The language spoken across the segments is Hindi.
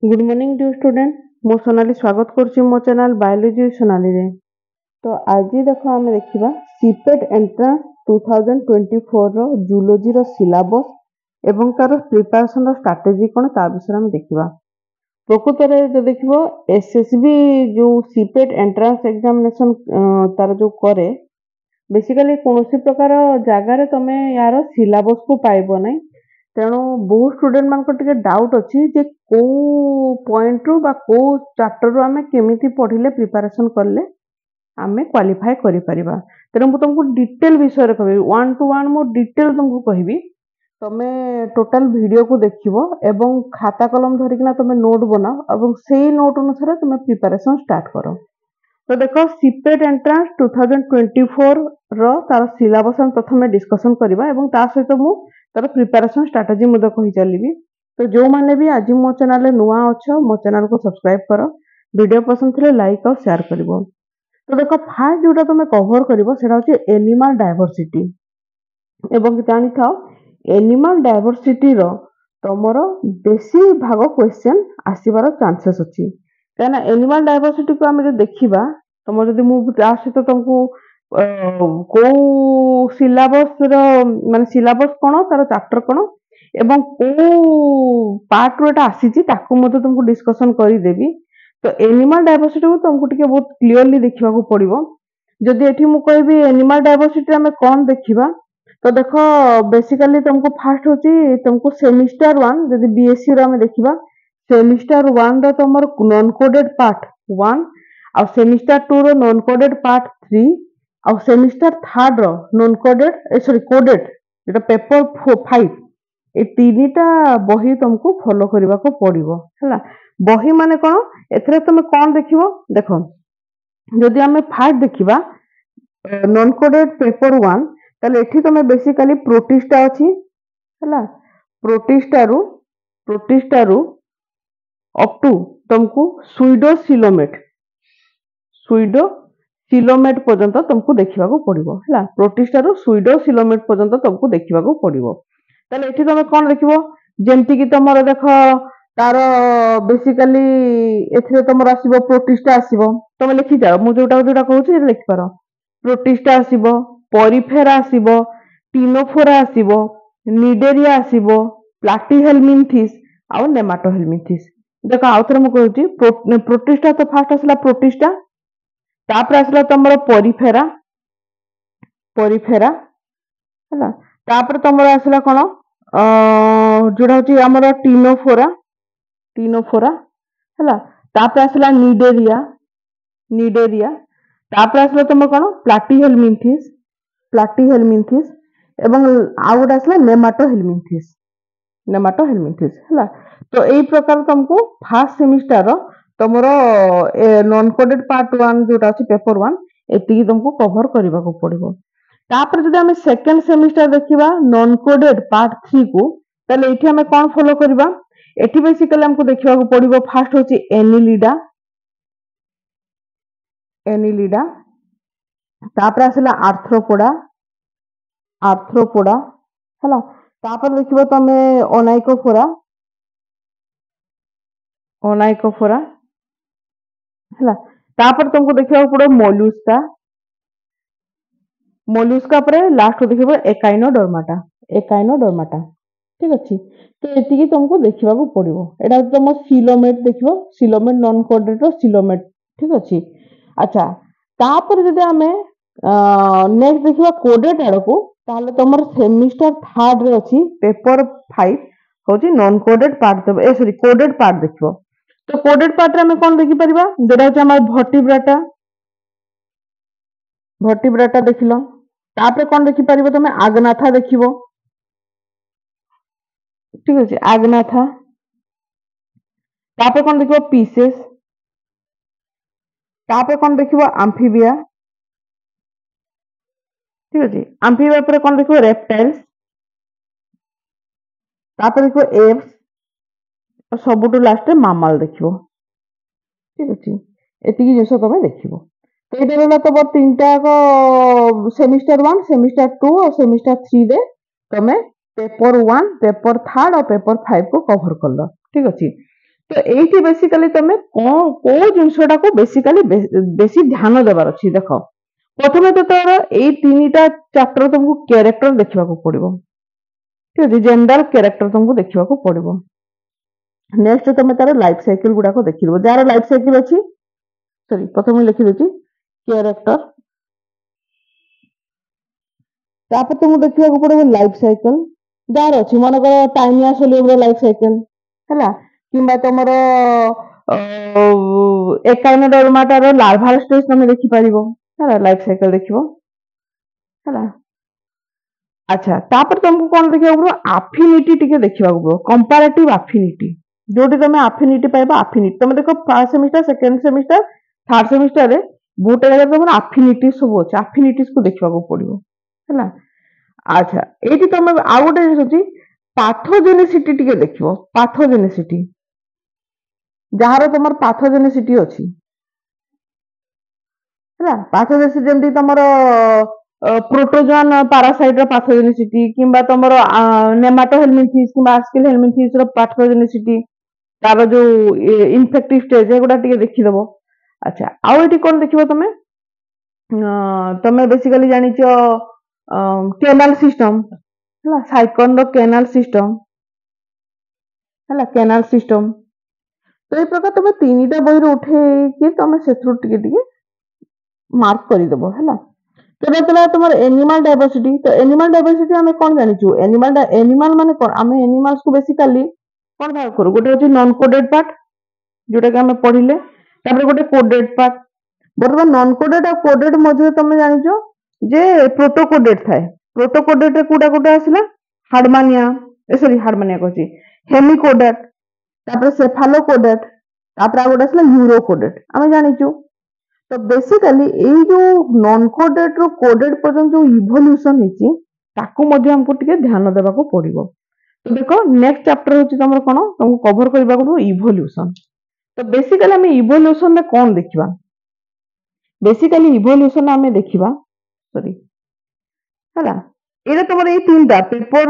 गुड मॉर्निंग डियर स्टूडेंट मो सोनाली स्वागत करुच्ची मो चैनल बायोलॉजी सोनाली रे। तो आज देख आम देखा सीपेट एंट्रांस 2024 रो जूलॉजी रो सिलेबस एवं तार प्रिपरेशन रो स्ट्रैटेजी कौन ता विषय में देखा। प्रकृत में जो देख एसएसबी जो सीपेट एंट्रांस एग्जामिनेशन तार जो करे बेसिकली कौन प्रकार जगार तुम यार सिलेबस को पाइब ना। तेणु बहुत स्टूडेंट मान टे डाउट अच्छी जे कौ पॉइंट रू बा कौ चैप्टर रू आमे केमिति पढ़िले प्रिपरेशन करले आमे क्वालिफाई करि परिबा। तेणु मु तुमको डिटेल विषय रे कहबी 1 to 1 मु डिटेल तुमको कहबी। तमे टोटल वीडियो को देखिबो एवं खाता कलम धरिकिना तमे नोट बनाओ एवं सेही नोट अनुसार तमे प्रिपरेशन स्टार्ट करो। तो देखो सीपेट एंट्रांस 2024 रो तार सिलेबस हम प्रथमे डिस्कशन करबा एवं ता सहित मु तार प्रिपरेशन स्ट्रैटेजी मुझे कहि चलिबी। तो जो माने भी आज मो चैनल नुआ अच्छो मो चैनल को सब्सक्राइब करो, वीडियो पसंद थे लाइक और शेयर करिवो। तो देखो फास्ट जोटा तुम कवर करिवो सेटा होची एनिमल डायवर्सिटी एवं जानि थाओ एनिमल डायवर्सिटी रो तमरो बेसी भाग क्वेश्चन आसीबार चांसेस अछि। काना एनिमल डायवर्सिटी को हम जे देखिबा तुम जदि मु आसी तो तुमको को सिलेबस रो माने सिलेबस कोन तार चैप्टर कोन एवं को पार्ट रो एटा आसी छि ताको मते तुमको डिस्कशन करि देबी। तो एनिमल डायवर्सिटी को तुमको टिके बहुत क्लियरली देखिबा को पड़िबो। जदि एठी मु कहबी एनिमल डायवर्सिटी हमें कोन देखिबा तो देखो बेसिकली तुमको फास्ट होची तुमको सेमिस्टर 1 जदि बीएससी रो हमें देखिबा सेमिस्टर 1 रो तमर नॉन कोडेड पार्ट 1 और सेमिस्टर 2 रो नॉन कोडेड पार्ट 3 और सेमिस्टर 3 रो नॉन कोडेड सॉरी कोडेड जेटा पेपर 5 ए तीनटा बही तुमको फॉलो करबा को पड़िबो हला। बही माने कोन एथरे तुम कोन देखिबो देखो जदि हमें फास्ट देखिबा नॉन कोडेड पेपर 1 तले एठी तुम बेसिकली प्रोटिस्टा अछि हला। प्रोटिस्टा रु अप टू तुमको सुइडोसिलोमेट पर्यंत तुमको देखा पड़ो है। प्रोटिस्टा रु सुइडोसिलोमेट पर्यंत तुमको देखा पड़ो। ताले एठी तुम कौन देखिबो जेमति कि तुमर देख तार बेसिकली एथिरे तुमर आसीबो प्रोटिस्टा आसीबो तुम लिखि जाओ मु जोटा जोटा कहूची लिखि पारो। प्रोटिस्टा आसीबो, पॉरीफेरा आसीबो, टिनोफोरा आसीबो, निडेरिया आसीबो, प्लाटीहेलमिन्थिस और नेमाटोहेलमिन्थिस। देखो आउथरे मु कहूची प्रोटिस्टा तो फास्ट आसला प्रोटिस्टा तापर आसला तुमर पॉरीफेरा हैला। तापर तुमर आसला कोन जोडा होची हमर टिनोफोरा हैला। तापर आसला निडेरिया तापर आसला तुम कोन प्लाटीहेलमिन्थिस एवं आ गोटा आसला नेमाटोहेलमिन्थिस हैला। तो एई प्रकार तुमको फर्स्ट सेमिस्टर तुमरो नॉन कोडेड पार्ट 1 जोटा अछि पेपर 1 एति तुमको कवर करबा को पड़िबो। तापर जदि हमें सेकंड सेमिस्टर देखिबा नॉन कोडेड पार्ट 3 को तले एठी हमें कोन फॉलो करबा एठी बेसिकली हमको देखिबा को पड़िबो फर्स्ट होची एनिलिडा तापर आसला आर्थ्रोपोडा हैला। तापर देखिबो तमे ओनाइकोफोरा हैला। तापर तुमको देखिबा पड़ो मोलुस्का पर लास्ट देखिबो एकाइनोडर्माटा ठीक अछि। तो एति की तुमको देखिबा को पड़िबो एटा तुम सिलोमेट देखिबो सिलोमेट नॉन कोडेड रो सिलोमेट ठीक अछि। अच्छा तापर जदि हमें नेक्स्ट देखिबा कोडेड आडको ताले तुमर सेमिस्टर 3 रे अछि पेपर 5 होची non coded part sorry coded part देखिबो। तो कोडेड पार्ट रे हमें कोन देखि परिबा जेटा होची हमर वर्टिब्राटा देखिलो। तापर कोन देखि परिबो तमे आग्नाथा देखिबो ठीक अछि आग्नाथा। तापर कोन देखिबो पीसेस। तापर कोन देखिबो एम्फीबिया ठीक अछि। एम्फीबिया पर कोन देखिबो रेप्टाइल्स। तापर देखिबो एप्स और सबुटु लास्ट रे मामल देखिबो ठीक अछि। एति की जिंस तमे देखिबो। तो एटा रहला तो तीनटा को सेमिस्टर 1 सेमिस्टर 2 और सेमिस्टर 3 रे तमे पेपर 1 पेपर 3 और पेपर 5 को कवर करलो ठीक अछि। तो एठी बेसिकली तमे को जिनसटा को बेसिकली बेसी ध्यान देबार अछि देखो प्रथमे तो तोर एई तीनटा चैप्टर तुमको कैरेक्टर देखिबा को पड़िबो ठीक अछि जनरल कैरेक्टर तुमको देखिबा को पड़िबो नेक्स्ट तमे तार लाइफ साइकिल गुडा को देखिबो जार लाइफ साइकिल अछि सॉरी प्रथमे लिखि देछि कैरेक्टर तापर तुमको देखिबा को पड़िबो लाइफ साइकिल जार अछि मन को टाइमिया सोलिब्रो लाइफ साइकिल हैला किंबा तमरो एकाइनोडर्माटार लार्भाल स्टेज तमे देखि परिबो हैला लाइफ साइकिल देखिबो हैला अच्छा तापर तुमको कोन देखिबा को अफिनिटी टिके देखिबा को कंपैरेटिव अफिनिटी जोटी तमे अफिनिटी पाइबा अफिनिटी तमे देखो first semester second semester third semester रे बहुत जगह तमर अफिनिटी सब अछि अफिनिटीज को देखिबा को पड़िबो हैला अच्छा एठी तमे आ गोटे अछि पाथोजेनिसिटी टिके देखिबो पाथोजेनिसिटी जहार तमर पाथोजेनिसिटी अछि ହେଲା ପାଥୋଜେନିସିଟି ଯେମିତି ତମର ପ୍ରୋଟୋଜୋଆନ୍ ପାରାସାଇଟ୍ ର ପାଥୋଜେନିସିଟି କିମ୍ବା ତମର ନେମାଟୋ ହେଲମିନ୍ଥିସ୍ କିମ୍ବା ଆସ୍କିଲ୍ ହେଲମିନ୍ଥିସ୍ ର ପାଥୋଜେନିସିଟି ତାର ଯୋଉ ଇନଫେକ୍ଟିଭ ଷ୍ଟେଜ ଏଗୁଡା ଟିକେ ଦେଖିଦବ ଆଚ୍ଛା ଆଉ ଏଠି କଣ ଦେଖିବ ତମେ ତମେ ବେସିକାଲି ଜାଣିଛ କେନାଲ ସିଷ୍ଟମ ହେଲା ସାଇକନ ର କେନାଲ ସିଷ୍ଟମ ହେଲା କେନାଲ ସିଷ୍ଟମ ତ এই ପ୍ରକାର ତମେ ତିନିଟା ବହିରୁ ଉଠେଇକି ତମେ ସେଥିରୁ ଟିକେ ଟିକେ मार्क करदेव है तो तुम एनिमल डायवर्सिटी तो एनिमल डायवर्सिटी आम कौन जाचु एनिमल एनिमल माने कौन आम एनिमल्स को बेसिकली कौन भाग करूँ गोटे अच्छे नॉन कोडेड पार्ट जोटा कि आम पढ़ले गोटे कोडेड पार्ट बर्तमान नॉन कोडेड और कोडेड मध्य तुम जाच जे प्रोटोकोडेड थाए प्रोटोकोडेड कोटा कोटा आसला हार्डमानिया सॉरी हार्डमानिया कहछि हेमिकोडेड सेफालोकोडेड गोटे आसला यूरोकोडेड आम जाचु तो बेसिकली ये जो नॉन कोडेड रो कोडेड पर्यंत जो इवोल्यूशन हिची ताकू मध्ये हमको टिके ध्यान देबा को पड़िबो तो देखो नेक्स्ट चैप्टर होची तमर कोन तुमको कवर करबा को इवोल्यूशन तो बेसिकली हम इवोल्यूशन में कोन देखिबा बेसिकली इवोल्यूशन में देखिबा सॉरी हैला एटा तमर ए तीनटा पेपर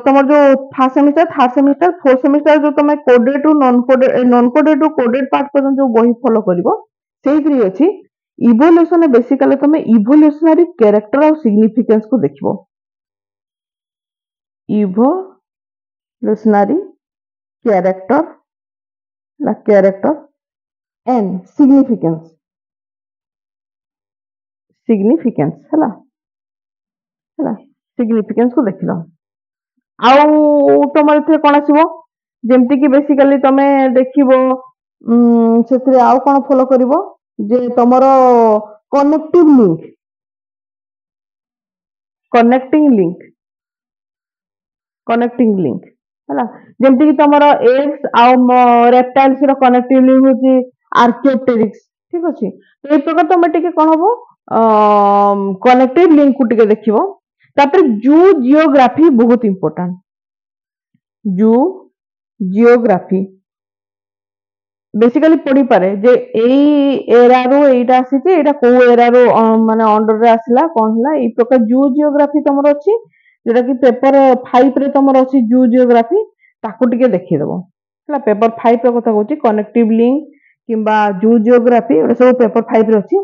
तमर जो first semester third semester fourth semester जो तमे coded to non coded to coded part पर्यंत जो बही फॉलो करिवो सेही अछि इवोल्यूशन बेसिकली तुम इवोल्यूशनरी कैरेक्टर और सिग्निफिकेंस को देखिबो evolutionary character character and significance significance हैला हैला सिग्निफिकेंस को देखिलो आउ तमर इथे कोन आसीबो जेमति कि बेसिकली तमे देखिबो सेथिरे आउ कोन फॉलो करिवो जे तमरो कनेक्टिव लिंक कनेक्टिंग लिंक हैला जेमति कि तमरो एग्स आउ रेप्टाइल्स रो कनेक्टिव लिंक होची आर्कियोप्टेरिक्स ठीक अछि तो ए प्रकार तमे टिके कोन हबो कनेक्टिव लिंक को टिके देखिबो तापर जू जियोग्राफी बहुत इंपोर्टेंट जू जियोग्राफी बेसिकली पढ़ी पारे जे एई एरा रो एटा आसीचे एटा को एरा रो माने अंडर रे आसीला कोन हला ई प्रकार जू जियोग्राफी तमरो अछि जेटा कि पेपर 5 रे तमरो अछि जू जियोग्राफी ताको टिके देखि देबो हला पेपर 5 रो कथा कहूची कनेक्टिव लिंक किंबा जू जियोग्राफी एटा सब पेपर 5 रे अछि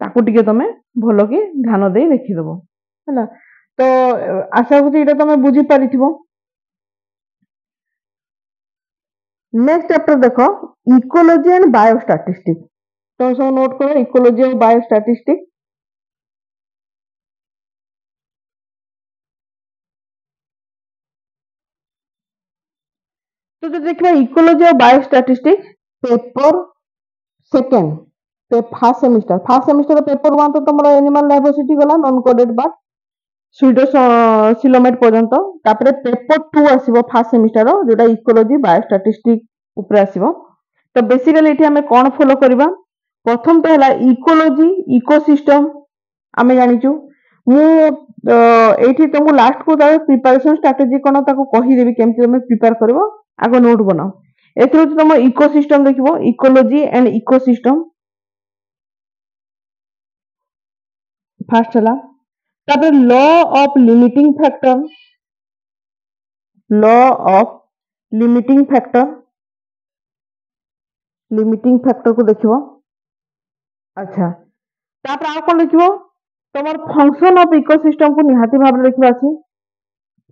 ताको टिके तमे भलो के ध्यान दे देखि देबो हला तो आशा करछि एटा तमे बुझी पारिथिबो नेक्स्ट चैप्टर देखो इकोलॉजी एंड बायोस्टैटिस्टिक्स तो सब नोट करो इकोलॉजी और बायोस्टैटिस्टिक्स तो जो देखिए इकोलॉजी और बायोस्टैटिस्टिक्स पेपर सेकंड पे फर्स्ट सेमेस्टर पेपर 1 तो तुमरो एनिमल डायवर्सिटी गला non coded part pseudo coelomate पर्यंत तापरे पेपर 2 आसीबो फर्स्ट सेमेस्टर जोटा इकोलॉजी बायोस्टैटिस्टिक्स ऊपर आसीबो तो बेसिकली एठी हमें कोन फॉलो करबा प्रथम तो हला इकोलॉजी इकोसिस्टम आमे जानिचु मु एठी तुमको लास्ट को प्रिपरेशन स्ट्रेटजी कोन ताको कहि देबी केमति तुम प्रिपेयर करबो आगो नोट बनाओ एथरो तुम इकोसिस्टम देखिबो इकोलॉजी एंड इकोसिस्टम फर्स्ट हला तापर law of limiting factor limiting factor को देखिबो। अच्छा तापर आ कोन देखिबो तमर फंक्शन ऑफ इकोसिस्टम को निहाती भाबरे देखिबा अछि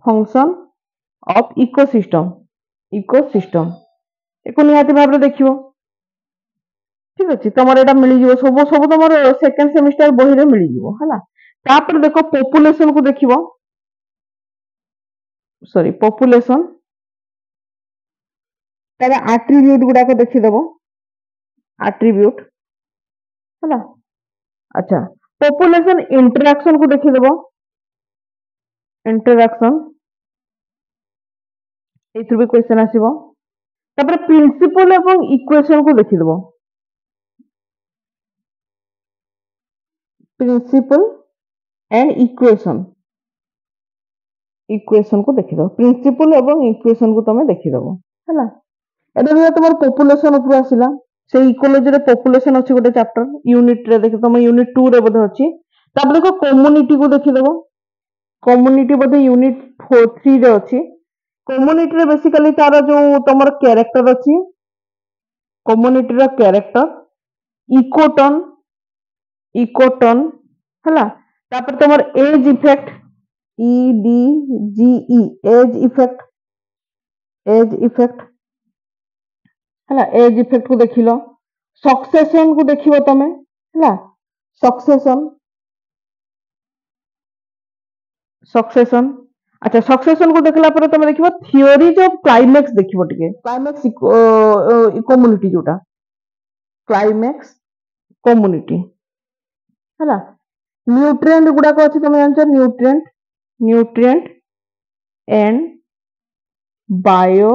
फंक्शन ऑफ इकोसिस्टम एको निहाती भाबरे देखिबो। ठीक अछि तमर एटा मिली जिवो सब सब तमर सेकंड सेमेस्टर बही रे मिली जिवो हला। तापर देखो पॉपुलेशन को देखिबो सॉरी पॉपुलेशन तार एट्रिब्यूट गुडा को देखि देबो एट्रिब्यूट हला। अच्छा पॉपुलेशन इंटरैक्शन को देखि देबो इंटरैक्शन एथुर भी क्वेश्चन आसीबो। तापर प्रिंसिपल एवं इक्वेशन को देखि देबो प्रिंसिपल एंड इक्वेशन को देखि दो प्रिंसिपल एवं इक्वेशन को तमे देखि दबो हला। एटा भी तमर पॉपुलेशन ऊपर आसिला से इकोलॉजी रे पॉपुलेशन अछि गोटे चैप्टर यूनिट रे देखि तमे यूनिट 2 रे बोधे अछि। तापर देखो कम्युनिटी को देखि दबो कम्युनिटी बोधे यूनिट 3 रे अछि। कम्युनिटी रे बेसिकली तार जो तमर कैरेक्टर अछि कम्युनिटी रो कैरेक्टर इकोटन हला। तापर तमर edge effect EDGE edge effect हला एज इफेक्ट को देखिलो। सक्सेशन को देखिबो तमे हला सक्सेशन अच्छा सक्सेशन को देखला पर तमे देखिबो थियोरीज ऑफ क्लाइमेक्स देखिबो टिके क्लाइमेक्स कम्युनिटी जोटा क्लाइमेक्स कम्युनिटी हला। न्यूट्रिएंट गुडा को अछि तमे जानछ nutrient and bio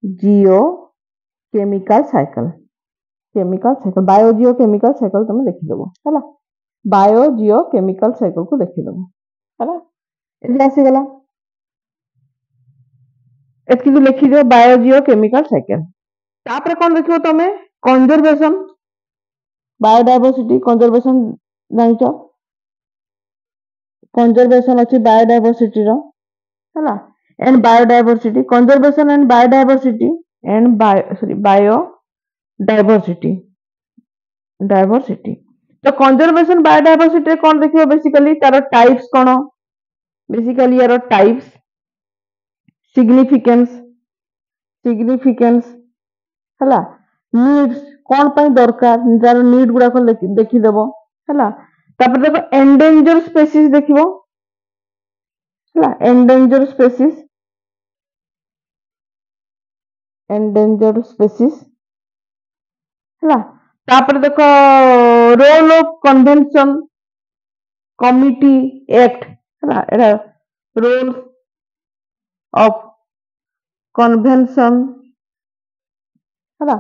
Jio chemical cycle biogeochemical cycle तमे देखि देबो हला। बायो जियो केमिकल साइकिल को देखि देबो हला। एला आसी गला एतकी भी लिखि दियो बायो जियो केमिकल साइकिल। तापर कोन देखिबो तमे कंजर्वेशन बायोडायवर्सिटी कंजर्वेशन जानछ कंजर्वेशन अछि बायोडायवर्सिटी रो हला and biodiversity conservation and biodiversity and biodiversity तो कंजर्वेशन बायोडायवर्सिटी कोन देखिबो बेसिकली तार टाइप्स कोन बेसिकली यार टाइप्स सिग्निफिकेंस हला नीड्स कोन पई दरकार जार नीड गुडा को देखि देबो हला। तापर देखो एंडेंजर स्पीशीज देखिबो हला एंडेंजर स्पीशीज हला। तापर देखो role of convention committee act हला एरा रोल ऑफ कन्वेंशन हला।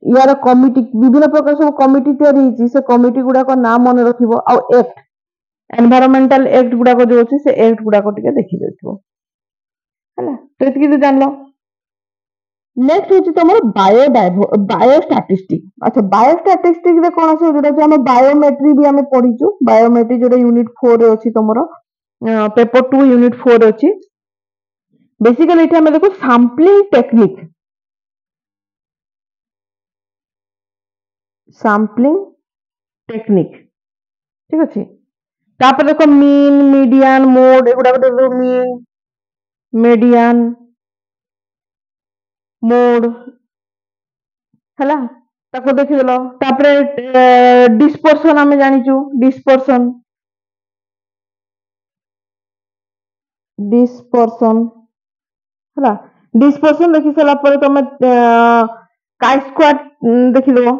यार कमिटी विभिन्न प्रकार सब कमिटी तयारी हिची से कमिटी गुडा को नाम मन रखिबो आ एक्ट एनवायरमेंटल एक्ट गुडा को जो अछि से एक्ट गुडा को टिके देखि देथिबो हला। तो एतकी तो जानलो। नेक्स्ट होची तमर बायोस्टैटिस्टिक अच्छा बायोस्टैटिस्टिक रे कोन আছে जोटा हम बायोमेट्री भी हमें पढिचु बायोमेट्री जोटा यूनिट 4 रे अछि तमरो पेपर 2 यूनिट 4 अछि। बेसिकली इथे हमें देखो सैंपलिंग टेक्निक ठीक अछि। तापर देखो मीन मीडियन मोड एगुडा को देखो मीन मीडियन मोड हला ताको देखि देलो। तापर डिस्पर्सन हमें जानिचु डिस्पर्सन हला डिस्पर्सन देखि सला पर तमे काई स्क्वायर देखि देबो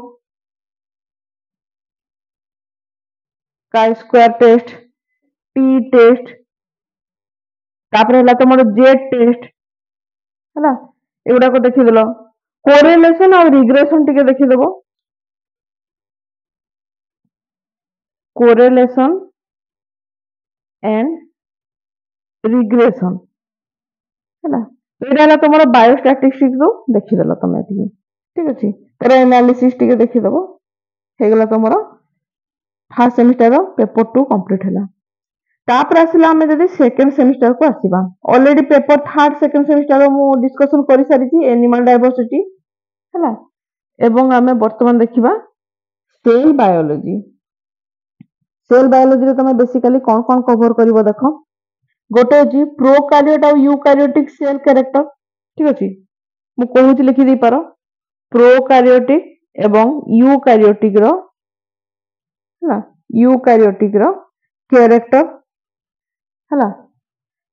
chi square test T test तापर हला तमरो जेड टेस्ट हला एगुडा को देखि देलो। कोरिलेशन और रिग्रेशन टिके देखि देबो कोरिलेशन एंड रिग्रेशन हला एटा हला तमरो बायोस्टैटिस्टिक्स रो देखि देलो तमे एठी ठीक अछि। तर एनालिसिस टिके देखि देबो हे गेला तमरो फर्स्ट सेमेस्टर रो पेपर 2 कंप्लीट हला। तापर आसिला हमें जदी सेकंड सेमेस्टर को आसीबा already paper third second semester रो मु डिस्कशन करि सारिची एनिमल डायवर्सिटी हला एवं आमे वर्तमान देखिबा सेल बायोलॉजी। सेल बायोलॉजी रे तमे बेसिकली कोन कोन कवर करिवो देखो, गोटे अछि प्रोकार्योट और यूकार्योटिक सेल कैरेक्टर। ठीक अछि, मु कहूची लिखि दी पारो प्रोकार्योटिक एवं यूकार्योटिक रो हला यूकार्योटिक रो कैरेक्टर हला।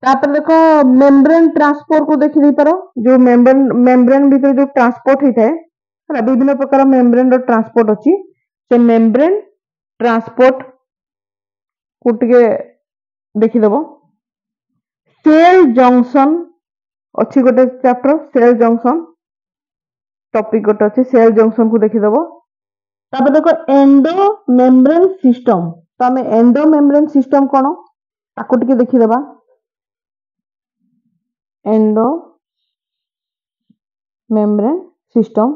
तापर देखो मेम्ब्रेन ट्रांसपोर्ट को देखि दी पारो, जो मेम्ब्रेन भीतर जो ट्रांसपोर्ट होइଥାଏ हला, विभिन्न प्रकार मेम्ब्रेन रो ट्रांसपोर्ट अछि। से मेम्ब्रेन ट्रांसपोर्ट को टिके देखि देबो। सेल जंक्शन अच्छी गोटे चैप्टर, सेल जंक्शन टॉपिक गोटे अच्छी, सेल जंक्शन को देखि देबो। तापर देखो एंडो मेम्ब्रेन सिस्टम, तो आमे एंडो मेम्ब्रेन सिस्टम कोन ताको टिके देखि देबा। एंडो मेम्ब्रेन सिस्टम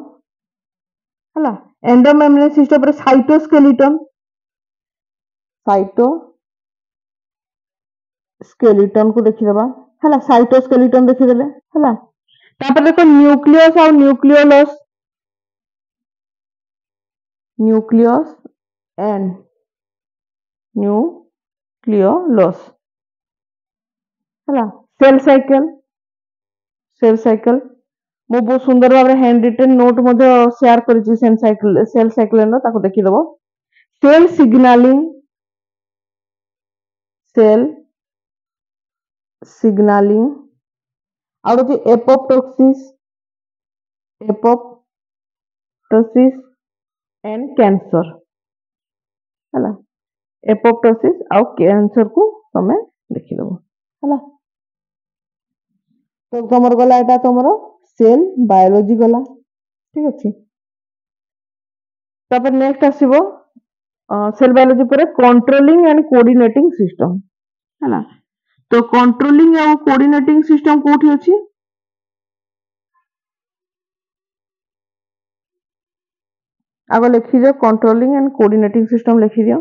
हला, एंडो मेम्ब्रेन सिस्टम पर साइटोस्केलेटन, साइटोस्केलेटन को देखि देबा हला, साइटोस्केलेटन देखि देले हला। तापर देखो न्यूक्लियस और न्यूक्लियोलस, न्यूक्लियस एंड न्यूक्लियोलस हला। सेल साइकिल, सेल साइकिल मु बहुत सुंदर भाव हैंड रिटन नोट मध्ये शेयर करिछि सेल साइकिल न ताको देखि देबो। सेल सिग्नलिंग, सेल सिग्नलिंग और जे एपोप्टोसिस, एपोप्टोसिस एंड कैंसर हला, एपोप्टोसिस और कैंसर को तमे देखि देबो हला। तो तमर गला एटा तमर सेल बायोलॉजी गला। ठीक अछि, तापर नेक्स्ट आसीबो सेल बायोलॉजी पर कंट्रोलिंग एंड कोऑर्डिनेटिंग सिस्टम हला। तो कंट्रोलिंग और कोऑर्डिनेटिंग सिस्टम कोठी अछि, आगो लिखि दियो कंट्रोलिंग एंड कोऑर्डिनेटिंग सिस्टम लिखि दियो।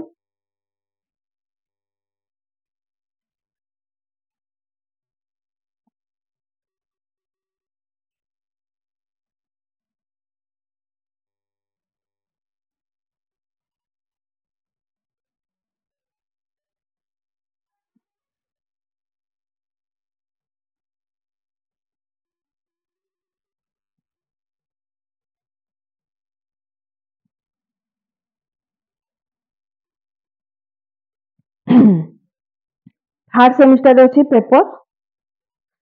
थर्ड सेमिस्टर अछि पेपर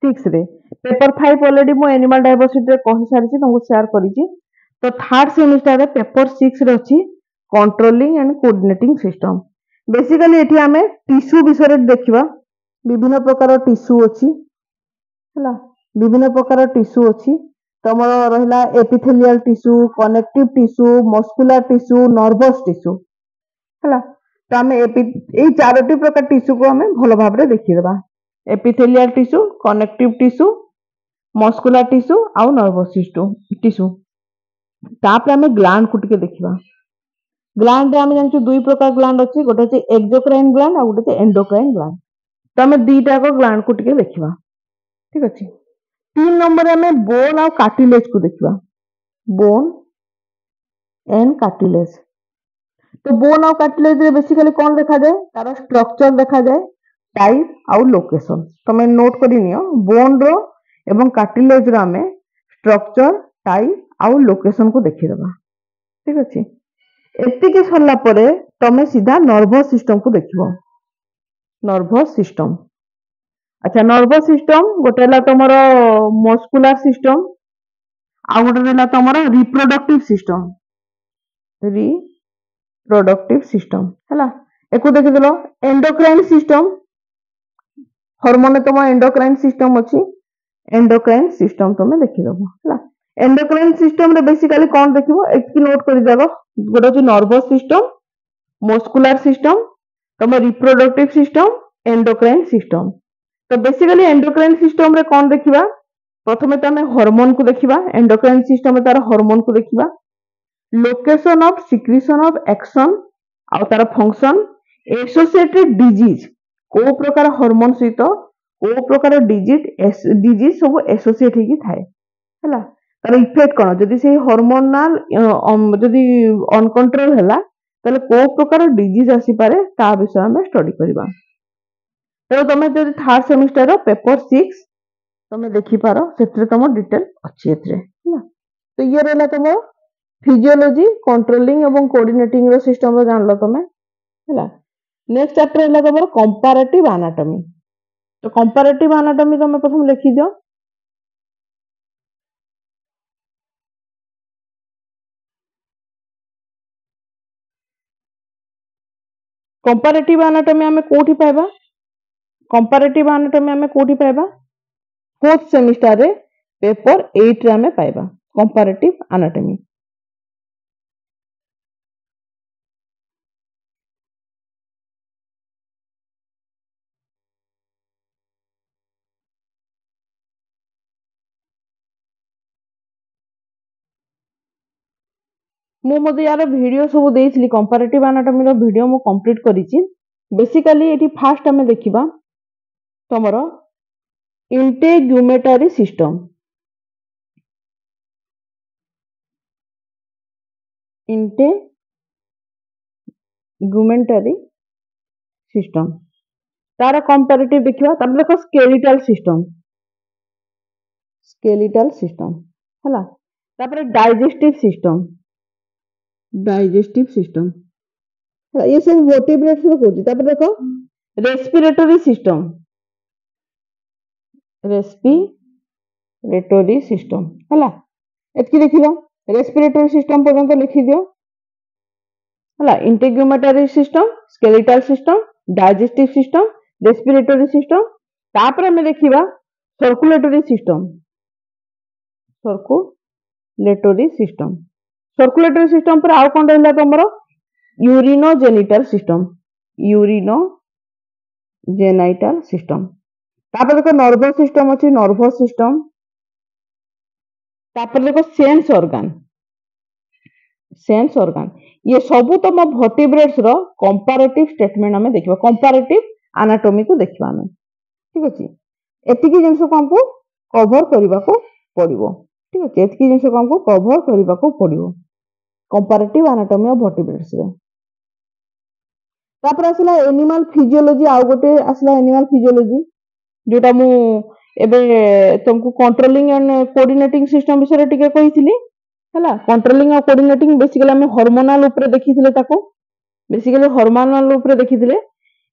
6 रे, पेपर 5 ऑलरेडी मो एनिमल डायवर्सिटी रे कहि सारिछि, तुमको शेयर करिछि। तो थर्ड सेमिस्टर रे पेपर 6 रे अछि controlling and coordinating system. Basically एठी हमें टिश्यू विषय रे देखिबा, विभिन्न प्रकार टिश्यू अछि हला, विभिन्न प्रकार टिश्यू अछि। तमर रहला epithelial tissue, connective tissue, muscular tissue, nervous tissue हला। तो हमें एई चारोटी प्रकार टिश्यू को हमें भलो भाबरे देखि देबा। Epithelial tissue, connective tissue, muscular tissue और नर्वस टिश्यू। तापर हमें ग्लैंड को टिके देखिबा। ग्लैंड रे हमें जानछु दुई प्रकार ग्लैंड अछि, गोटे अछि एक्सोक्राइन ग्लैंड और गोटे अछि एंडोक्राइन ग्लैंड। तो हमें दुईटा को ग्लैंड को टिके देखिबा। ठीक अछि, 3 नंबर हमें बोन और कार्टिलेज को देखिबा, बोन एंड कार्टिलेज। तो बोन और कार्टिलेज रे बेसिकली कोन देखा जाए, तार स्ट्रक्चर देखा जाए, टाइप और लोकेशन। तमे नोट करि नियो, बोन रो एवं कार्टिलेज रो हमें स्ट्रक्चर, टाइप और लोकेशन को देखि देबा। ठीक अछि, एतिके सरला परे तमे सीधा नर्वस सिस्टम को देखिबो। नर्वस सिस्टम, अच्छा नर्वस सिस्टम गोटे हला तमरो मस्कुलर सिस्टम आ गोटे रहला तमरो रिप्रोडक्टिव सिस्टम, रिप्रोडक्टिव सिस्टम हला। एको देखि देलो एंडोक्राइन सिस्टम, हार्मोन तम एंडोक्राइन सिस्टम अछि, एंडोक्राइन सिस्टम तमे देखि देबो हला। एंडोक्राइन सिस्टम रे बेसिकली कोन देखिबो, एकी नोट करि देबो, गोटे अछि नर्वस सिस्टम, मस्कुलर सिस्टम, तम रिप्रोडक्टिव सिस्टम, एंडोक्राइन सिस्टम। तो बेसिकली एंडोक्राइन सिस्टम रे कोन देखिबा, प्रथमे तमे हार्मोन को देखिबा, एंडोक्राइन सिस्टम में तार हार्मोन को देखिबा, location of secretion of action और तार फंक्शन, एसोसिएटेड डिजीज, को प्रकार हार्मोन सहित को प्रकार डिजीज सब एसोसिएट हेकी थाए हला। तार इफेक्ट कौन जदि से हार्मोनाल जदि अनकंट्रोल हैला ताले को प्रकार डिजीज आसी पारे ता विषय में स्टडी करबा। तो तुम जदि थर्ड सेमिस्टर रो पेपर 6 तुम देखि पारो सेतरे तुम डिटेल अछि एतरे हैला। तो ये रहला तुम फिजियोलॉजी कंट्रोलिंग एवं कोऑर्डिनेटिंग रो सिस्टम रो जानलो तुम हैला। नेक्स्ट चैप्टर हैला तुम कंपैरेटिव एनाटॉमी। तो कंपैरेटिव एनाटॉमी तुम प्रथम लिखि दियो। कंपैरेटिव एनाटॉमी हमें कोठी पाइबा? कंपैरेटिव एनाटॉमी हमें कोठी पाइबा? फोर्थ सेमिस्टर रे पेपर 8 रे हमें पाइबा कंपैरेटिव एनाटॉमी। मु मते यार वीडियो सब देइछली कंपैरेटिव एनाटॉमी रो वीडियो मु कंप्लीट करिछि। बेसिकली एटी फास्ट हमें देखिबा तमरो इंटेगुमेटरी सिस्टम। इंटेगुमेटरी सिस्टम तार कंपैरेटिव देखिबा। तब देखो स्केलेटल सिस्टम, स्केलेटल सिस्टम हैला। तापर डाइजेस्टिव सिस्टम, डाइजेस्टिव सिस्टम ये सब वर्टिब्रेट्स रो कोची। तापर देखो रेस्पिरेटरी सिस्टम, रेस्पिरेटरी सिस्टम हैला। एतकी देखिलो रेस्पिरेटरी सिस्टम पर्यंत लिखि दियो हैला। Integumentary system, skeletal system, digestive system, respiratory system. तापर हमें देखिबा circulatory system, circulatory system. Circulatory system पर आउ कोन रहला तमरो यूरिनोजेनिटल सिस्टम, यूरिनोजेनिटल सिस्टम। तापर देखो नर्वस सिस्टम अछि, नर्वस सिस्टम। तापर देखो सेंस ऑर्गन, सेंस ऑर्गन। ये सब तुम वर्टिब्रेट्स रो कंपैरेटिव स्टेटमेंट हमें देखिबा, कंपैरेटिव एनाटॉमी को देखिबा हमें। ठीक अछि। एतिकी जिंस को हमको कवर करबा को पड़िबो। ठीक अछि। एतिकी जिंस को हमको कवर करबा को पड़िबो कंपैरेटिव एनाटॉमी ऑफ वर्टिब्रेट्स रे। तापर आसला एनिमल फिजियोलॉजी। आउ गोटे आसला एनिमल फिजियोलॉजी जोटा मु एबे तुमको कंट्रोलिंग एंड कोऑर्डिनेटिंग सिस्टम विषय टिके कहिथिली हैला। कंट्रोलिंग और कोऑर्डिनेटिंग बेसिकली हम हार्मोनल ऊपर देखिथिले ताको, बेसिकली हार्मोनल ऊपर देखिथिले।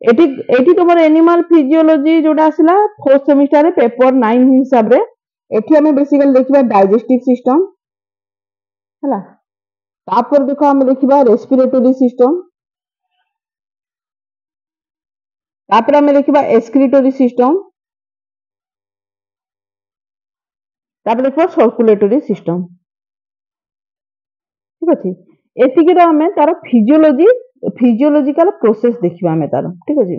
एटी एटी तमर एनिमल फिजियोलॉजी जोटा आसला फोर्थ सेमिस्टर रे पेपर 9 हिसाब रे एठी हमें बेसिकली देखिबा डाइजेस्टिव सिस्टम हैला। तापर देखो हम देखिबा रेस्पिरेटरी सिस्टम। तापर हमें देखिबा एक्सक्रीटरी सिस्टम। तापर देखो सर्कुलेटरी सिस्टम। ठीक अछि। एतिकी रो हमें तार फिजियोलॉजी, फिजियोलॉजिकल प्रोसेस देखिबा हमें तार। ठीक अछि।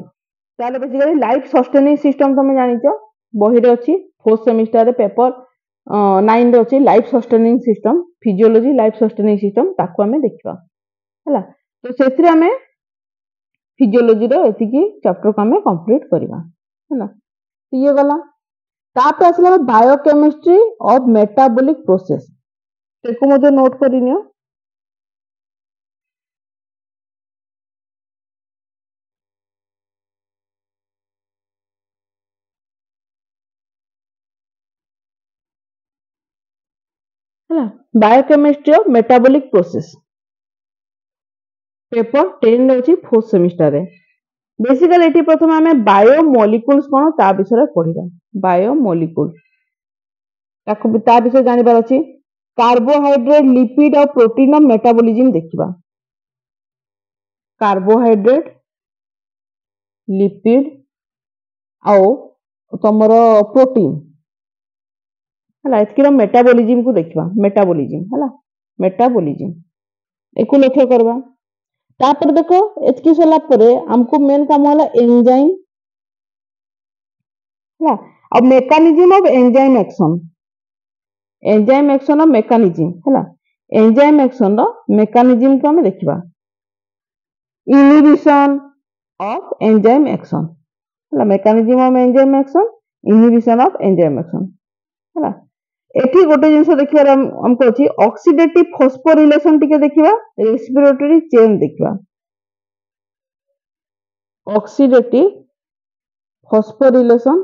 ताले बेसिकली लाइफ सस्टेनिंग सिस्टम तुम जानिचो बही रे अछि फोर्थ सेमिस्टर रे पेपर 9 रे अछि life sustaining system, physiology life sustaining system ताको हमें देखिबा हैला। तो सेथरे हमें फिजियोलॉजी रो एतिकी चैप्टर को हमें कंप्लीट करबा हैला। तो ये गला। तापर आसला बायोकेमिस्ट्री ऑफ मेटाबॉलिक प्रोसेस। तेको मते नोट करिनियो। हैला। Biochemistry of metabolic process paper 10 रे अछि फोर्थ सेमिस्टर रे। बेसिकली एटी प्रथम हमें बायोमोलिक्यूल्स कोन ता विषय पढिबा। बायोमोलिक्यूल ताको ता विषय जानिबार अछि। कार्बोहाइड्रेट, लिपिड और प्रोटीन ऑफ मेटाबॉलिज्म देखिबा। कार्बोहाइड्रेट, लिपिड और तमरो प्रोटीन हैला। एतकीर मेटाबॉलिज्म को देखिबा। मेटाबॉलिज्म हैला, मेटाबॉलिज्म एको लक्ष्य करबा। तापर देखो एतकी सला परे हमको मेन काम होला एंजाइम हैला और mechanism of enzyme action. Enzyme action of mechanism हैला। एंजाइम एक्शन रो मेकानिज्म को हम देखिबा। इनहिबिशन ऑफ एंजाइम एक्शन हैला। Mechanism of enzyme action, inhibition of enzyme action हैला। एठी गोटे जिंस देखिबार हमको अछि ऑक्सीडेटिव फॉस्फोरिलेशन टिके देखिबा रेस्पिरेटरी चेन देखिबा ऑक्सीडेटिव फॉस्फोरिलेशन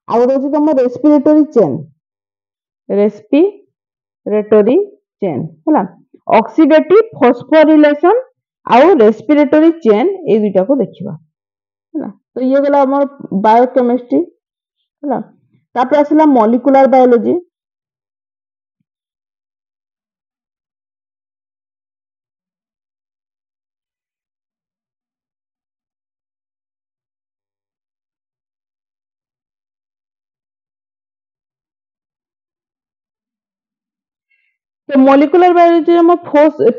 आउ गोटे अछि तुम रेस्पिरेटरी चेन हैला ऑक्सीडेटिव फॉस्फोरिलेशन आउ रेस्पिरेटरी चेन ए दुटा को देखिबा हैला तो ये गला हमर बायोकेमिस्ट्री हैला तापर आसला मॉलिक्यूलर बायोलॉजी तो मॉलिक्यूलर बायोलॉजी हम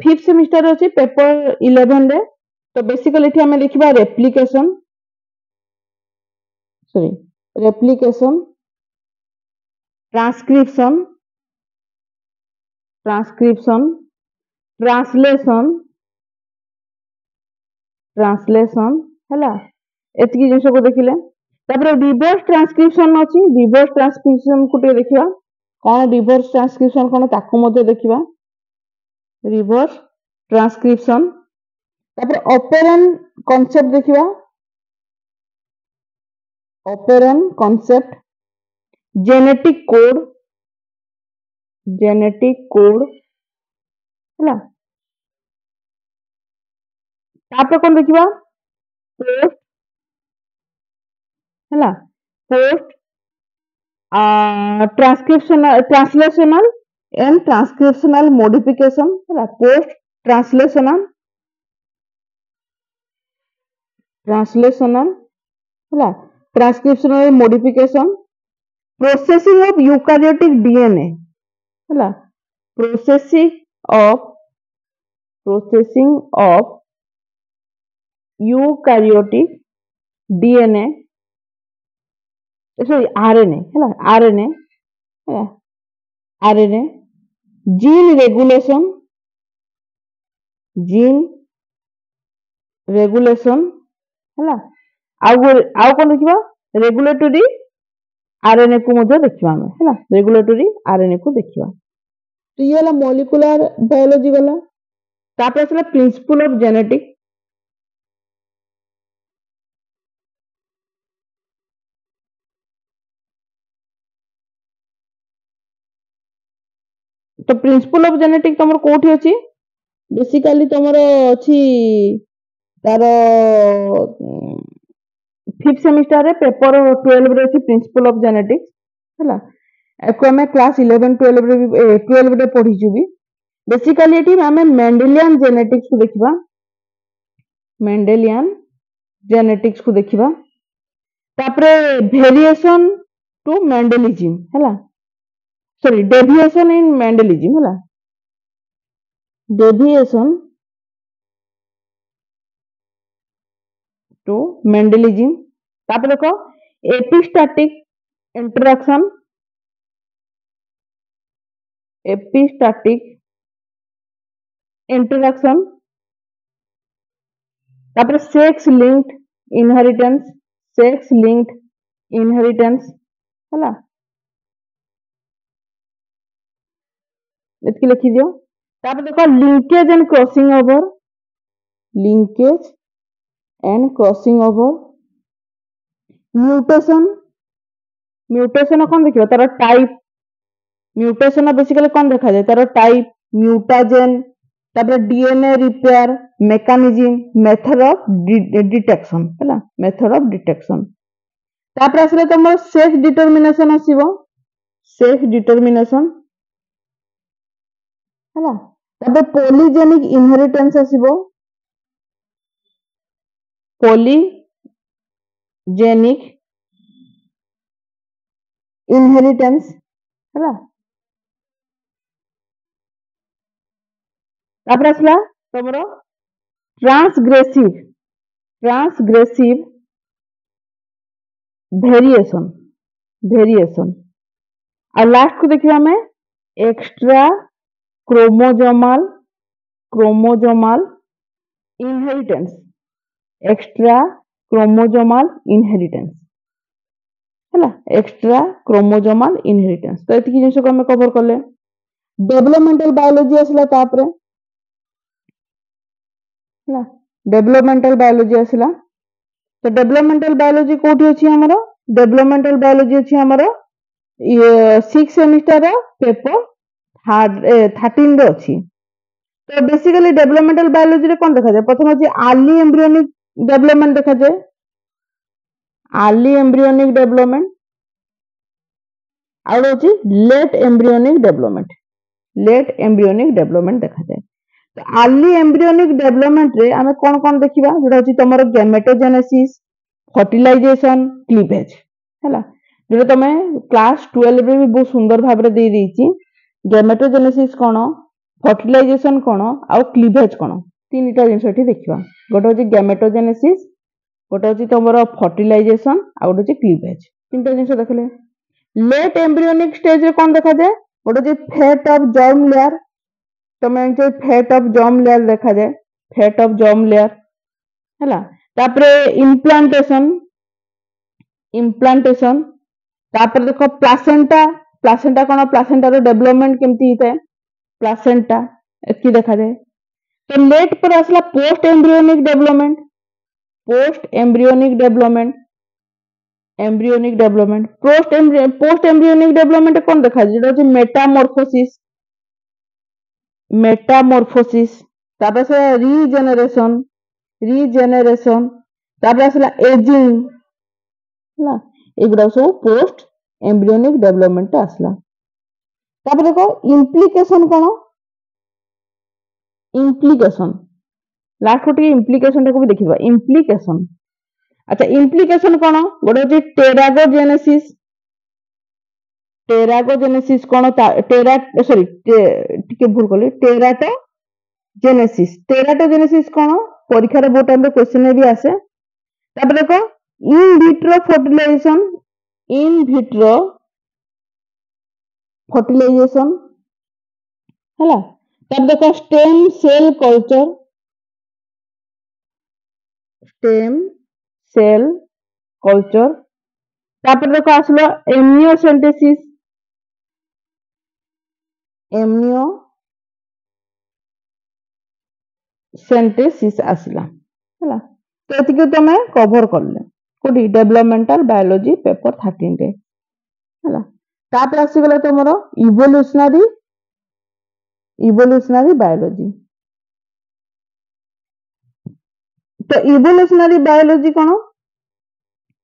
फिफ्थ सेमिस्टर अछि पेपर 11 रे तो बेसिकली एठी हमें लिखबा रेप्लिकेशन ट्रांसक्रिप्शन ट्रांसलेशन हैला एतकी जिंस को देखिले तापर रिवर्स ट्रांसक्रिप्शन अछि रिवर्स ट्रांसक्रिप्शन को टे देखिबा कौन रिवर्स ट्रांसक्रिप्शन कौन ताकू मध्य देखिबा रिवर्स ट्रांसक्रिप्शन तापर ऑपेरन कांसेप्ट देखिबा ऑपेरन कांसेप्ट जेनेटिक कोड हैला तापर कौन देखिबा पोस्ट हैला post translational and transcriptional modification हैला पोस्ट ट्रांसलेशनल हैला transcriptional modification processing of eukaryotic DNA हैला processing of eukaryotic DNA sorry RNA हैला आरएनए जीन रेगुलेशन हैला आउ कोन देखिबा रेगुलेटरी आरएनए को मध्य देखिबा हम हैला रेगुलेटरी आरएनए को देखिबा तो ये वाला मॉलिक्यूलर बायोलॉजी वाला तापर असला प्रिंसिपल ऑफ जेनेटिक तो प्रिंसिपल ऑफ जेनेटिक तमर कोठी अछि बेसिकली तमर अछि तार फिफ्थ सेमिस्टर रे पेपर 12 रे अछि प्रिंसिपल ऑफ जेनेटिक्स हैला एको हमें क्लास 11 12 रे पढ़ी जुबी बेसिकली एठी हमें मेंडेलियन जेनेटिक्स को देखिबा मेंडेलियन जेनेटिक्स को देखिबा तापरे वेरिएशन टू मेंडेलिज्म हैला सॉरी डेविएशन इन मेंडेलिज्म हैला डेविएशन टू मेंडेलिज्म तापर देखो एपिस्टैटिक इंटरैक्शन तापर सेक्स लिंक्ड इनहेरिटेंस हैला एतकी लिखि दियो तापर देखो linkage and crossing over mutation कौन देखियो तार टाइप म्यूटेशन बेसिकली कौन देखा जाए तार टाइप म्यूटाजेन तापर DNA repair mechanism method of detection हैला मेथड ऑफ डिटेक्शन तापर आसले तमर सेक्स डिटरमिनेशन आसीबो सेक्स डिटरमिनेशन हैला तापर पॉलीजेनिक इनहेरिटेंस आसीबो पॉलीजेनिक इनहेरिटेंस हैला तापर आसला तमरो ट्रांसग्रेसिव वेरिएशन और लास्ट को देखिए हमें extrachromosomal inheritance extrachromosomal inheritance है एक्स्ट्रा क्रोमोजोमाल इनहेरिटेंस। तो ये जिन को आम कवर कले डेवलपमेंटल बायोलॉजी आसला तापरे है डेवलपमेंटल बायोलॉजी आसला। तो डेवलपमेंटल बायोलॉजी कोठी अछि हमरो डेवलपमेंटल बायोलॉजी अछि हमरो 6 सेमिस्टर पेपर 13 रे अछि। तो बेसिकली डेवलपमेंटल बायोलॉजी रे कोन देखा जाय प्रथम अछि अर्ली एम्ब्रियोनिक डेवलपमेंट देखा जाय अर्ली एम्ब्रियोनिक डेवलपमेंट आउ अछि लेट एम्ब्रियोनिक डेवलपमेंट देखा जाय। तो अर्ली एम्ब्रियोनिक डेवलपमेंट रे आमे कोन देखिबा जोटा अछि तमरो गैमेटोजेनेसिस फर्टिलाइजेशन क्लीवेज हैला जो तमे क्लास 12 रे भी बहुत सुंदर भाव रे दे देछि गैमेटोजेनेसिस कोन फर्टिलाइजेशन कोन आउ क्लीवेज कोन तीनटा जिंस एठी देखिबा गोटे अछि गैमेटोजेनेसिस गोटे अछि तमरो फर्टिलाइजेशन आउ गोटे अछि क्लीवेज तीनटा जिंस देखले। लेट एम्ब्रियोनिक स्टेज रे कोन देखा जाय गोटे अछि फेट ऑफ जर्म लेयर तमे जो फेट ऑफ जर्म लेयर देखा जाय फेट ऑफ जर्म लेयर हैला तापरे इम्प्लांटेशन तापर देखो प्लासेंटा कोन प्लासेंटा रो डेवलपमेंट केमती हिते प्लासेंटा एकी देखा जाय। तो लेट पर आसला post embryonic development post embryonic development कोन देखा जाय जेटा मेटामॉर्फोसिस तापर से रीजेनरेशन तापर आसला एजिंग ना एगुडा सब पोस्ट एम्ब्रियोनिक डेवलपमेंट आसला। तापर देखो इम्प्लिकेशन कोन लास्ट गोटे इम्प्लिकेशन टाको भी देखिबा इम्प्लिकेशन अच्छा इम्प्लिकेशन कोन गोटे अछि टेरागोजेनेसिस कोन टेराटोजेनेसिस कोन परीक्षा रे बहुत टाइम रे क्वेश्चन भी आसे। तापर देखो इन विट्रो फर्टिलाइजेशन हैला तब देखो स्टेम सेल कल्चर तापर देखो आसलो एमनियोसेंटेसिस आसला हैला। तो एतिके तमे कवर करले कोडी डेवलपमेंटल बायोलॉजी पेपर 13 रे हैला। तापर आसी गला तमरो इवोल्यूशनरी बायोलॉजी। तो इवोल्यूशनरी बायोलॉजी कोन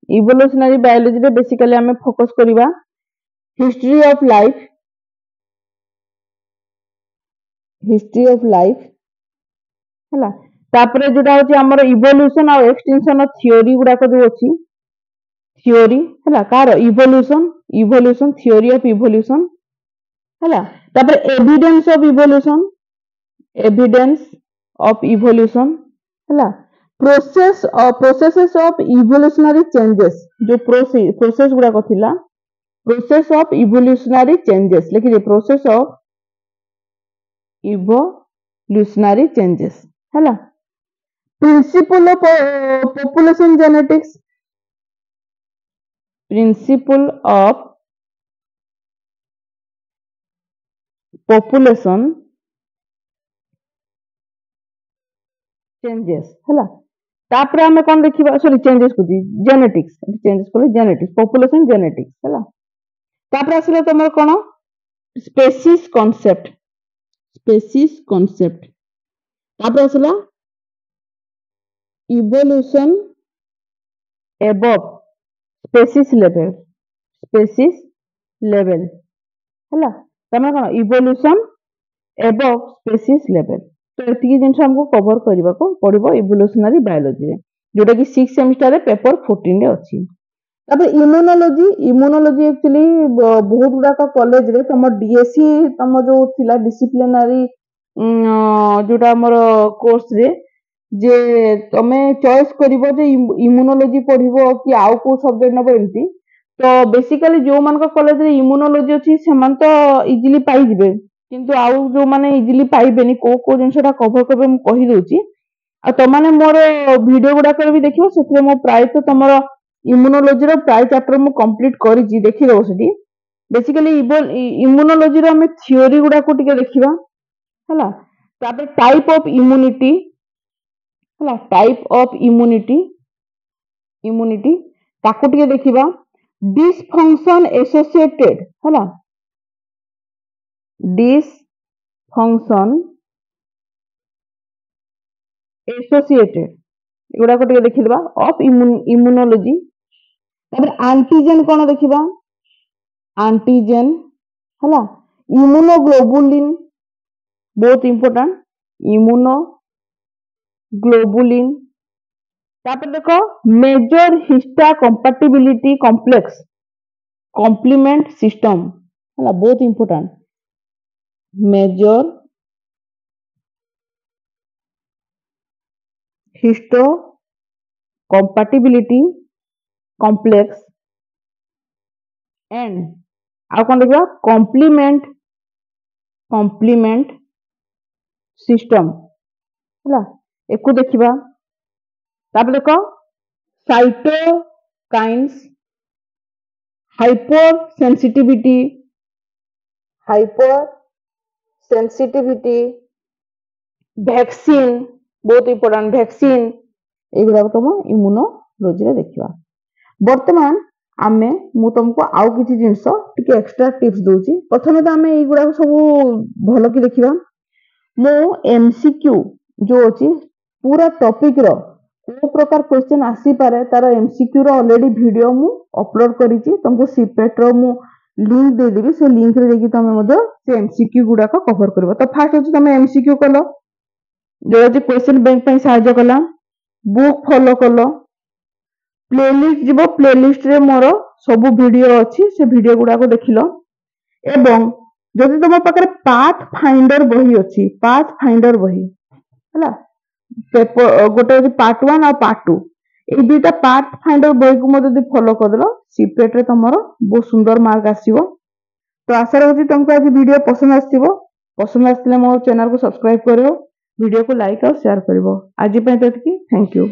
इवोल्यूशनरी बायोलॉजी रे बेसिकली हमें फोकस करिबा हिस्ट्री ऑफ लाइफ हैला तापर जोटा होची हमर इवोल्यूशन और एक्सटेंशन ऑफ थ्योरी गुडा को जो अछि थ्योरी हैला car evolution theory of evolution हैला तापर एविडेंस ऑफ इवोल्यूशन हैला प्रोसेसेस ऑफ इवोल्यूशनरी चेंजेस जो प्रोसेस गुडा को थिला प्रोसेस ऑफ इवोल्यूशनरी चेंजेस लिखि दे प्रोसेस ऑफ इवोल्यूशनरी चेंजेस हैला। Principle of population genetics principle of population changes हैला तापर हमें कोन देखिबा सॉरी चेंजेस को जेनेटिक्स पॉपुलेशन जेनेटिक्स हैला। तापर आसले तमर कोन स्पेसीज कांसेप्ट तापर आसला इवोल्यूशन एबव स्पेसीज लेवल हैला तमर कोन इवोल्यूशन एबव स्पेसीज लेवल। तो एतिकी जिंस हमको कवर करबा को पड़िबो इवोल्यूशनरी बायोलॉजी रे जोटा कि 6 सेमिस्टर रे पेपर 14 रे अछि। तबे इम्यूनोलॉजी एक्चुअली बहुत गुडा का कॉलेज रे तम डीएससी तम जो थिला डिसिप्लिनरी जोटा हमर कोर्स रे जे तमे चॉइस करिवो जे इम्यूनोलॉजी पढिबो कि आउ को सब्जेक्ट नबो एमती। तो बेसिकली जो मान का कॉलेज रे इम्यूनोलॉजी अछि सेमान तो इजीली पाई जिवे किंतु आउ जो माने इजीली पाइबेनी को जिनसटा कवर करबे मु कहि दोची आ तमाने मोर वीडियो गुडाक भी देखियो सेथिरे मो प्राय तो तमरो इम्यूनोलॉजी रो प्राय चैप्टर मु कंप्लीट करिछि देखि दो सेठी बेसिकली इम्यूनोलॉजी रो हमें थ्योरी गुडा को टिके देखिबा हला तापर टाइप ऑफ इम्यूनिटी हला टाइप ऑफ इम्यूनिटी ताको टिके देखिबा डिसफंक्शन एसोसिएटेड हला डिसफंक्शन एसोसिएटेड एगुडा को टिके देखिबा ऑफ इम्यूनोलॉजी तापर एंटीजन कोन देखिबा एंटीजन हला इम्यूनोग्लोबुलिन बहुत इंपोर्टेंट इम्यूनोग्लोबुलिन तापर देखो major histocompatibility complex complement system हला बहुत important major histocompatibility complex and आ कौन देखा कॉम्प्लीमेंट सिस्टम हला एको देखिबा तापर देखो साइटोकाइन्स हाइपर सेंसिटिविटी वैक्सीन बहुत इंपोर्टेंट वैक्सीन एगुडा तुम इम्यूनोलॉजी रे देखिबा वर्तमान आमे मु तुमको आउ किछि जिंस टिके एक्स्ट्रा टिप्स दोची प्रथमे तो आमे एगुडा सब भलो कि देखिबा मो एमसीक्यू जो अछि पूरा टॉपिक रो को प्रकार क्वेश्चन आसी पारे तार एमसीक्यू रो ऑलरेडी वीडियो मु अपलोड करिछि तुमको सीपेट रो मु लिंक दे देबी से लिंक रे देखि तमे मधे से एमसीक्यू गुडा को कवर करबो तो फास्ट अछि तमे एमसीक्यू कलो जो अछि क्वेश्चन बैंक पई सहायता कला बुक फॉलो कलो प्लेलिस्ट जीवो प्लेलिस्ट रे मोर सब वीडियो अछि से वीडियो गुडा को देखिलो एवं जदि तुम पाखरे पाथ फाइंडर बही अछि पाथ फाइंडर बही हला पेपर गोटे अछि पार्ट 1 और पार्ट 2 ए दुटा पार्ट फाइंडर बही को मते जदि फॉलो करदलो सीपेट रे तमरो बहुत सुंदर मार्क आसीबो तो आशा रखछि तुमको आज वीडियो पसंद आस्थिले मो चैनल को सब्सक्राइब करियो वीडियो को लाइक और शेयर करिवो आज पय ततकी थैंक यू।